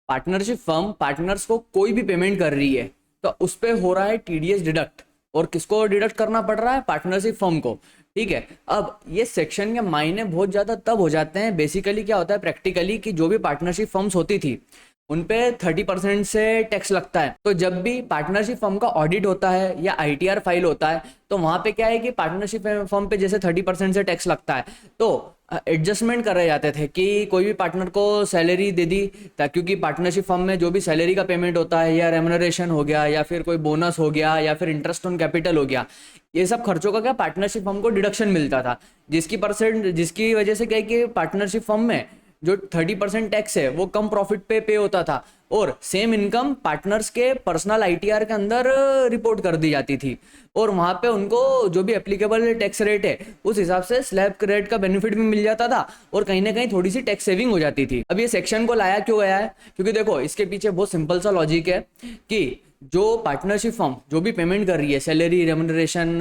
Partnership firm partners को कोई भी पेमेंट कर रही है तो उस पे हो रहा है टीडीएस डिडक्ट। और किसको डिडक्ट करना पड़ रहा है? पार्टनरशिप फर्म को। ठीक है, अब ये सेक्शन के मायने बहुत ज़्यादा तब हो जाते हैं, बेसिकली क्या होता है प्रैक्टिकली, कि जो भी पार्टनरशिप फर्म्स होती थी उन पे 30% से टैक्स लगता है। तो जब भी पार्टनरशिप फर्म का ऑडिट होता है या आईटीआर फाइल होता है तो वहां पे क्या है कि पार्टनरशिप फर्म पे जैसे 30% से टैक्स लगता है, तो एडजस्टमेंट करे जाते थे कि कोई भी पार्टनर को सैलरी दे दी, क्योंकि पार्टनरशिप फर्म में जो भी सैलरी का पेमेंट होता है या रेमुनरेशन हो गया या फिर कोई बोनस हो गया या फिर इंटरेस्ट ऑन कैपिटल हो गया, ये सब खर्चों का क्या पार्टनरशिप फर्म को डिडक्शन मिलता था। जिसकी वजह से क्या है कि पार्टनरशिप फर्म में जो 30% टैक्स है वो कम प्रॉफिट पे होता था, और सेम इनकम पार्टनर्स के पर्सनल आईटीआर के अंदर रिपोर्ट कर दी जाती थी, और वहां पे उनको जो भी एप्लीकेबल टैक्स रेट है उस हिसाब से स्लैब रेट का बेनिफिट भी मिल जाता था, और कहीं ना कहीं थोड़ी सी टैक्स सेविंग हो जाती थी। अब ये सेक्शन को लाया क्यों गया है? क्योंकि देखो इसके पीछे बहुत सिंपल सा लॉजिक है कि जो पार्टनरशिप फर्म जो भी पेमेंट कर रही है, सैलरी रेमुनरेशन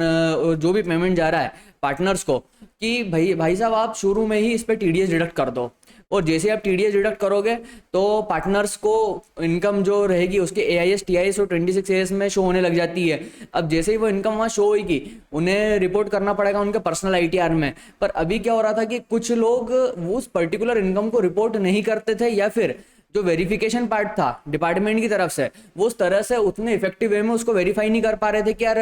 जो भी पेमेंट जा रहा है पार्टनर्स को, कि भाई साहब आप शुरू में ही इस पे टीडीएस डिडक्ट कर दो, और जैसे आप टीडीएस डिडक्ट करोगे तो पार्टनर्स को इनकम जो रहेगी उसके एआईएस टीआईएस और 26 में शो होने लग जाती है। अब जैसे ही वो इनकम वहाँ शो होगी उन्हें रिपोर्ट करना पड़ेगा उनके पर्सनल आईटीआर में। पर अभी क्या हो रहा था कि कुछ लोग उस पर्टिकुलर इनकम को रिपोर्ट नहीं करते थे, या फिर जो वेरिफिकेशन पार्ट था डिपार्टमेंट की तरफ से वो उस तरह से उतने इफेक्टिव वे में उसको वेरीफाई नहीं कर पा रहे थे कि यार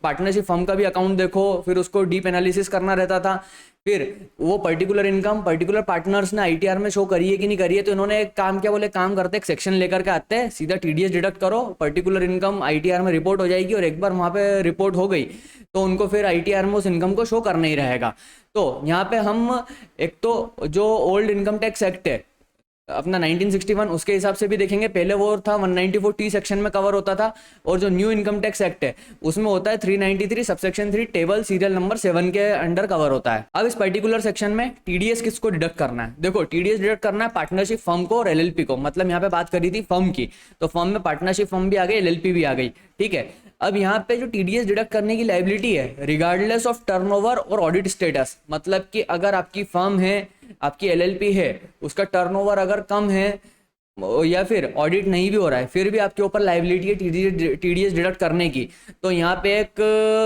पार्टनरशिप फर्म का भी अकाउंट देखो, फिर उसको डीप एनालिसिस करना रहता था, फिर वो पर्टिकुलर इनकम पर्टिकुलर पार्टनर्स ने आईटीआर में शो करी है कि नहीं करी है। तो इन्होंने एक काम क्या बोले, काम करते एक सेक्शन लेकर के आते हैं, सीधा टीडीएस डिडक्ट करो, पर्टिकुलर इनकम आईटीआर में रिपोर्ट हो जाएगी, और एक बार वहां पे रिपोर्ट हो गई तो उनको फिर आईटीआर में उस इनकम को शो करना ही रहेगा। तो यहाँ पे हम एक तो जो ओल्ड इनकम टैक्स एक्ट है अपना 1961 उसके हिसाब से भी देखेंगे, पहले वो था 194T सेक्शन में कवर होता था, और जो न्यू इनकम टैक्स एक्ट है उसमें होता है 393 सबसेक्शन 3 टेबल सीरियल नंबर 7 के अंडर कवर होता है। अब इस पर्टिकुलर सेक्शन में टीडीएस किसको डिडक्ट करना है? देखो टीडीएस डिडक्ट करना है पार्टनरशिप फर्म को और एलएलपी को, मतलब यहाँ पे बात करी थी फर्म की, तो फर्म में पार्टनरशिप फर्म भी आ गई, एलएलपी भी आ गई। ठीक है, अब यहाँ पे जो टीडीएस डिडक्ट करने की लायबिलिटी है रिगार्डलेस ऑफ टर्नओवर और ऑडिट स्टेटस, मतलब कि अगर आपकी फर्म है, आपकी एलएलपी है, उसका टर्नओवर अगर कम है या फिर ऑडिट नहीं भी हो रहा है, फिर भी आपके ऊपर लायबिलिटी है टीडीएस डिडक्ट करने की। तो यहाँ पे एक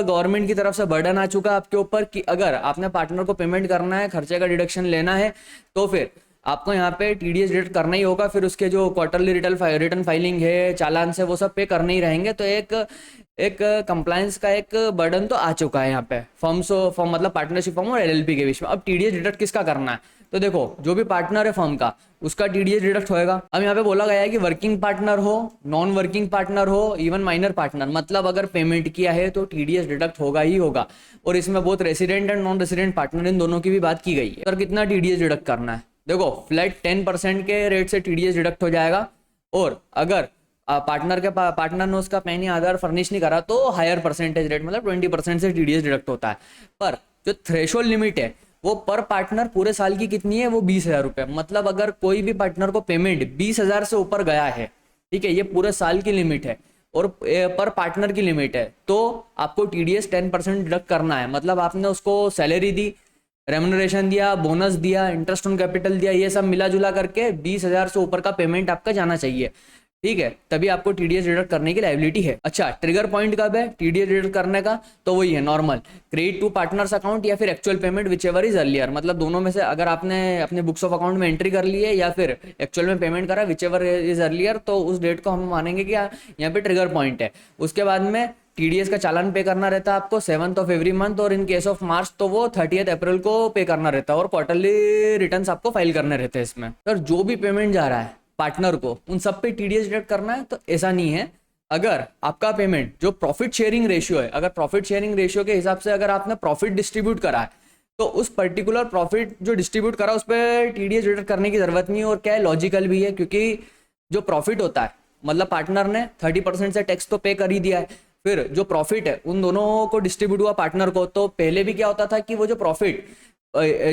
गवर्नमेंट की तरफ से बर्डन आ चुका है आपके ऊपर कि अगर आपने पार्टनर को पेमेंट करना है, खर्चे का डिडक्शन लेना है, तो फिर आपको यहाँ पे टीडीएस डिडक्ट करना ही होगा। फिर उसके जो क्वार्टरली रिटर्न फाइलिंग है, चालान से, वो सब पे करने ही रहेंगे। तो एक कंप्लायंस का एक बर्डन तो आ चुका है यहाँ पे फर्म मतलब पार्टनरशिप फर्म और एलएलपी के बीच में। अब टीडीएस डिडक्ट किसका करना है? तो देखो जो भी पार्टनर है फर्म का उसका टीडीएस डिडक्ट होएगा। अब यहाँ पे बोला गया है कि वर्किंग पार्टनर हो, नॉन वर्किंग पार्टनर हो, इवन माइनर पार्टनर, मतलब अगर पेमेंट किया है तो टीडीएस डिडक्ट होगा ही होगा। और इसमें बहुत resident and non resident partner in दोनों की भी बात की गई है। और कितना टीडीएस डिडक्ट करना है? देखो फ्लैट 10% के रेट से टीडीएस डिडक्ट हो जाएगा, और अगर पार्टनर ने उसका पैन या आधार फर्निश नहीं करा तो हायर परसेंटेज रेट मतलब 20% से टीडीएस डिडक्ट होता है। पर जो थ्रेशोल्ड लिमिट है वो पर पार्टनर पूरे साल की कितनी है? वो 20,000 रुपये। मतलब अगर कोई भी पार्टनर को पेमेंट 20,000 से ऊपर गया है, ठीक है, ये पूरे साल की लिमिट है और पर पार्टनर की लिमिट है, तो आपको टीडीएस 10% डिडक्ट करना है। मतलब आपने उसको सैलरी दी, रेमुनरेशन दिया, बोनस दिया, इंटरेस्ट ऑन कैपिटल दिया, ये सब मिला जुला करके 20,000 से ऊपर का पेमेंट आपका जाना चाहिए। ठीक है, तभी आपको टीडीएस डिडक्ट करने की लायबिलिटी है। अच्छा, ट्रिगर पॉइंट कब है टीडीएस डिडक्ट करने का? तो वही है normal credit to partners account या फिर actual payment whichever is earlier. मतलब दोनों में से अगर आपने अपने बुक्स ऑफ अकाउंट में एंट्री कर ली है या फिर एक्चुअल में पेमेंट करा, विच एवर इज अर्लियर, तो उस डेट को हम मानेंगे कि यहाँ पे ट्रिगर पॉइंट है। उसके बाद में टीडीएस का चालान पे करना रहता है आपको 7th ऑफ एवरी मंथ, और इन केस ऑफ मार्च तो वो 30th अप्रैल को पे करना रहता है, और क्वार्टरली रिटर्न्स आपको फाइल करने रहते हैं इसमें। सर जो भी पेमेंट जा रहा है पार्टनर को उन सब पे टीडीएस डिडक्ट करना है? तो ऐसा नहीं है। अगर आपका पेमेंट जो प्रॉफिट शेयरिंग रेशियो है, अगर प्रॉफिट शेयरिंग रेशियो के हिसाब से अगर आपने प्रॉफिट डिस्ट्रीब्यूट करा है तो उस पर्टिकुलर प्रॉफिट जो डिस्ट्रीब्यूट करा उस पर टीडीएस डिडक्ट करने की जरूरत नहीं है। और क्या है, लॉजिकल भी है, क्योंकि जो प्रॉफिट होता है मतलब पार्टनर ने 30% से टैक्स तो पे कर ही दिया है, फिर जो प्रॉफिट है उन दोनों को डिस्ट्रीब्यूट हुआ पार्टनर को। तो पहले भी क्या होता था कि वो जो प्रॉफिट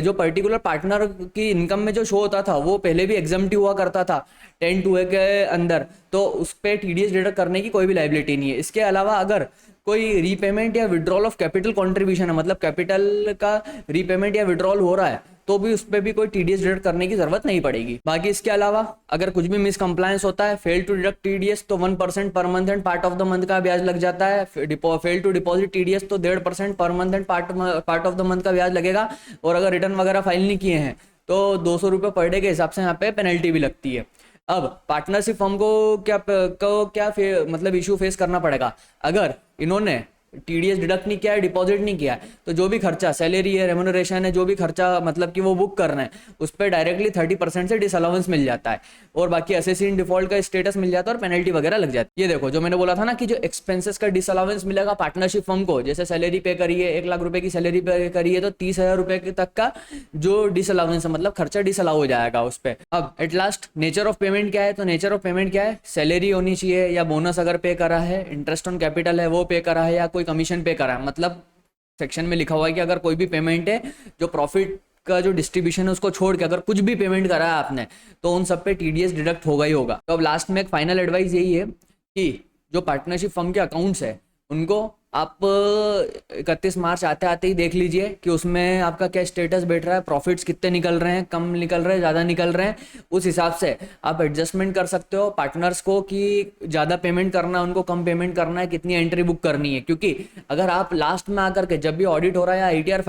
जो पर्टिकुलर पार्टनर की इनकम में जो शो होता था वो पहले भी एग्जम्प्टिव हुआ करता था 10(2)A के अंदर, तो उस पर टीडीएस डिडक्ट करने की कोई भी लायबिलिटी नहीं है। इसके अलावा अगर कोई रीपेमेंट या विड्रॉल ऑफ कैपिटल कंट्रीब्यूशन है, मतलब कैपिटल का रीपेमेंट या विड्रॉल हो रहा है, तो भी उस पर भी कोई टीडीएस डिडक्ट करने की जरूरत नहीं पड़ेगी। बाकी इसके अलावा अगर कुछ भी मिस कंप्लायंस होता है, फेल टू डिडक्ट टीडीएस, तो 1% per month and part of the month का ब्याज लग जाता है। फेल टू डिपॉजिट टीडीएस तो 1.5% per month and part of the month का ब्याज लगेगा। और अगर रिटर्न वगैरह फाइल नहीं किए हैं तो 200 रुपये पर डे के हिसाब से यहाँ पे पेनल्टी भी लगती है। अब पार्टनरशिप फर्म को क्या मतलब इशू फेस करना पड़ेगा अगर इन्होंने टीडीएस डिडक्ट नहीं किया है, डिपॉजिट नहीं किया है, तो जो भी खर्चा सैलरी है, रेम्यूनरेशन है, जो भी खर्चा मतलब कि वो बुक कर रहे हैं, उस पर डायरेक्टली 30% से डिसअलाउंस मिल जाता है। और बाकी असेसी इन डिफॉल्ट का स्टेटस मिल जाता है और पेनल्टी वगैरह लग जाती है। ये देखो जो मैंने बोला था ना कि जो एक्सपेंसेस का डिसअलाउंस मिलेगा पार्टनरशिप फर्म को, जैसे सैलरी पे करिए 1 लाख रुपए की सैलरी पे करिए तो 30,000 रुपए तक का जो डिसअलाउंस है मतलब खर्चा डिसअलाउ हो जाएगा उस पर। अब at last nature of payment क्या है, तो नेचर ऑफ पेमेंट क्या है, सैलरी होनी चाहिए या बोनस अगर पे करा है, इंटरेस्ट ऑन कैपिटल है वो पे करा है, या कोई कमीशन पे करा है। मतलब सेक्शन में लिखा हुआ है कि अगर कोई भी पेमेंट है जो प्रॉफिट का जो डिस्ट्रीब्यूशन है उसको छोड़ के अगर कुछ भी पेमेंट करा है आपने, तो उन सब पे टीडीएस डिडक्ट होगा ही होगा। तो अब लास्ट में एक फाइनल एडवाइस यही है कि जो पार्टनरशिप फर्म के अकाउंट्स है उनको आप 31 मार्च आते आते ही देख लीजिए कि उसमें आपका क्या स्टेटस बैठ रहा है, प्रॉफिट्स कितने निकल रहे हैं, कम निकल रहे हैं, ज़्यादा निकल रहे हैं। उस हिसाब से आप एडजस्टमेंट कर सकते हो पार्टनर्स को कि ज़्यादा पेमेंट करना है उनको, कम पेमेंट करना है, कितनी एंट्री बुक करनी है। क्योंकि अगर आप लास्ट में आकर के जब भी ऑडिट हो रहा है या आईटीआर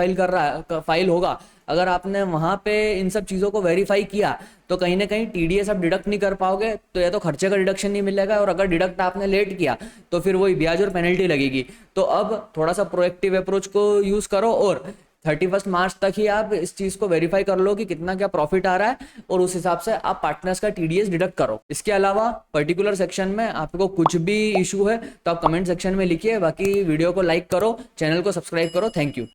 फाइल होगा, अगर आपने वहाँ पे इन सब चीज़ों को वेरीफाई किया तो कहीं ना कहीं टीडीएस आप डिडक्ट नहीं कर पाओगे, तो या तो खर्चे का डिडक्शन नहीं मिलेगा, और अगर डिडक्ट आपने लेट किया तो फिर वही ब्याज और पेनल्टी लगेगी। तो अब थोड़ा सा प्रोएक्टिव अप्रोच को यूज़ करो और 31 मार्च तक ही आप इस चीज़ को वेरीफाई कर लो कि कितना क्या प्रॉफिट आ रहा है, और उस हिसाब से आप पार्टनर्स का टीडीएस डिडक्ट करो। इसके अलावा पर्टिकुलर सेक्शन में आपको कुछ भी इशू है तो आप कमेंट सेक्शन में लिखिए। बाकी वीडियो को लाइक करो, चैनल को सब्सक्राइब करो। Thank you.